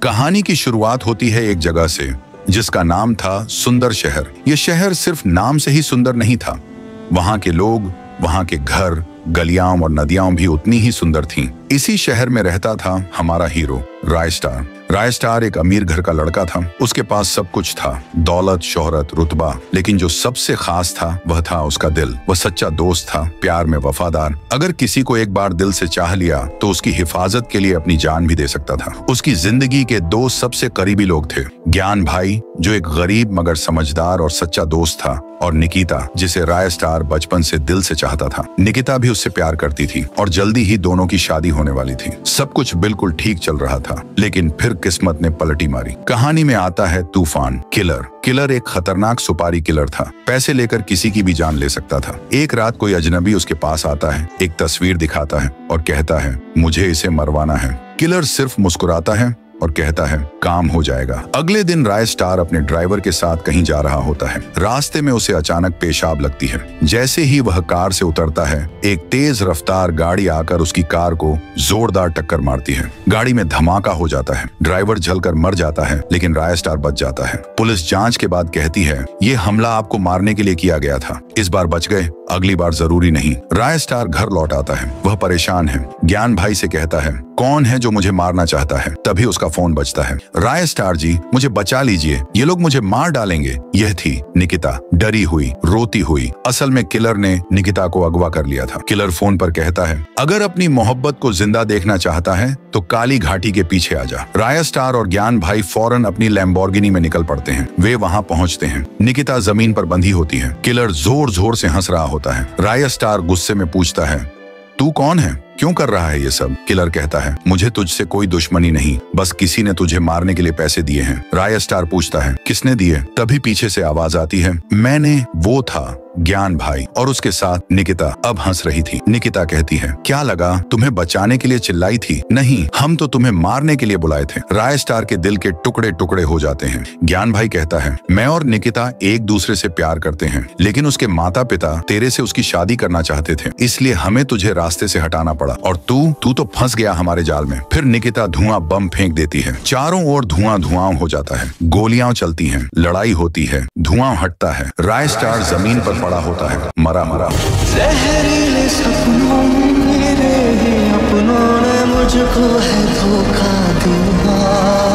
कहानी की शुरुआत होती है एक जगह से जिसका नाम था सुंदर शहर। यह शहर सिर्फ नाम से ही सुंदर नहीं था, वहां के लोग, वहां के घर, गलियां और नदियां भी उतनी ही सुंदर थीं। इसी शहर में रहता था हमारा हीरो रायस्टार। रायस्टार एक अमीर घर का लड़का था। उसके पास सब कुछ था, दौलत, शोहरत, रुतबा, लेकिन जो सबसे खास था वह था उसका दिल। वह सच्चा दोस्त था, प्यार में वफादार। अगर किसी को एक बार दिल से चाह लिया तो उसकी हिफाजत के लिए अपनी जान भी दे सकता था। उसकी जिंदगी के दो सबसे करीबी लोग थे, ज्ञान भाई जो एक गरीब मगर समझदार और सच्चा दोस्त था, और निकिता जिसे रायस्टार बचपन से दिल से चाहता था। निकिता भी उससे प्यार करती थी और जल्दी ही दोनों की शादी होने वाली थी। सब कुछ बिल्कुल ठीक चल रहा था, लेकिन फिर किस्मत ने पलटी मारी। कहानी में आता है तूफान। किलर एक खतरनाक सुपारी किलर था। पैसे लेकर किसी की भी जान ले सकता था। एक रात कोई अजनबी उसके पास आता है, एक तस्वीर दिखाता है और कहता है मुझे इसे मरवाना है। किलर सिर्फ मुस्कुराता है और कहता है काम हो जाएगा। अगले दिन रायस्टार अपने ड्राइवर के साथ कहीं जा रहा होता है। रास्ते में उसे अचानक पेशाब लगती है। जैसे ही वह कार से उतरता है, एक तेज रफ्तार गाड़ी आकर उसकी कार को जोरदार टक्कर मारती है। गाड़ी में धमाका हो जाता है। ड्राइवर जलकर मर जाता है, लेकिन रायस्टार बच जाता है। पुलिस जांच के बाद कहती है ये हमला आपको मारने के लिए किया गया था। इस बार बच गए, अगली बार जरूरी नहीं। रायस्टार घर लौट आता है। वह परेशान है। ज्ञान भाई से कहता है कौन है जो मुझे मारना चाहता है। तभी उसका फोन बजता है। रायस्टार जी, मुझे बचा लीजिए, ये लोग मुझे मार डालेंगे। यह थी निकिता, डरी हुई, रोती हुई। असल में किलर ने निकिता को अगवा कर लिया था। किलर फोन पर कहता है अगर अपनी मोहब्बत को जिंदा देखना चाहता है तो काली घाटी के पीछे आ जा। रायस्टार और ज्ञान भाई फौरन अपनी लैम्बोर्गिनी में निकल पड़ते हैं। वे वहां पहुंचते हैं। निकिता जमीन पर बंधी होती है। किलर जोर जोर से हंस रहा होता है। रायस्टार गुस्से में पूछता है तू कौन है, क्यों कर रहा है ये सब? किलर कहता है मुझे तुझसे कोई दुश्मनी नहीं, बस किसी ने तुझे मारने के लिए पैसे दिए हैं। रायस्टार पूछता है किसने दिए? तभी पीछे से आवाज आती है मैंने। वो था ज्ञान भाई और उसके साथ निकिता अब हंस रही थी। निकिता कहती है क्या लगा तुम्हें बचाने के लिए चिल्लाई थी? नहीं, हम तो तुम्हें मारने के लिए बुलाए थे। रायस्टार के दिल के टुकड़े टुकड़े हो जाते हैं। ज्ञान भाई कहता है मैं और निकिता एक दूसरे से प्यार करते हैं, लेकिन उसके माता पिता तेरे से उसकी शादी करना चाहते थे, इसलिए हमें तुझे रास्ते से हटाना पड़ा और तू तो फंस गया हमारे जाल में। फिर निकिता धुआं बम फेंक देती है। चारों ओर धुआं धुआं हो जाता है। गोलियां चलती हैं, लड़ाई होती है, धुआं हटता है। रायस्टार जमीन पर पड़ा होता है, मरा मरा। जहरीले सपनों मेरे ही अपनों ने मुझको है धोखा दिया।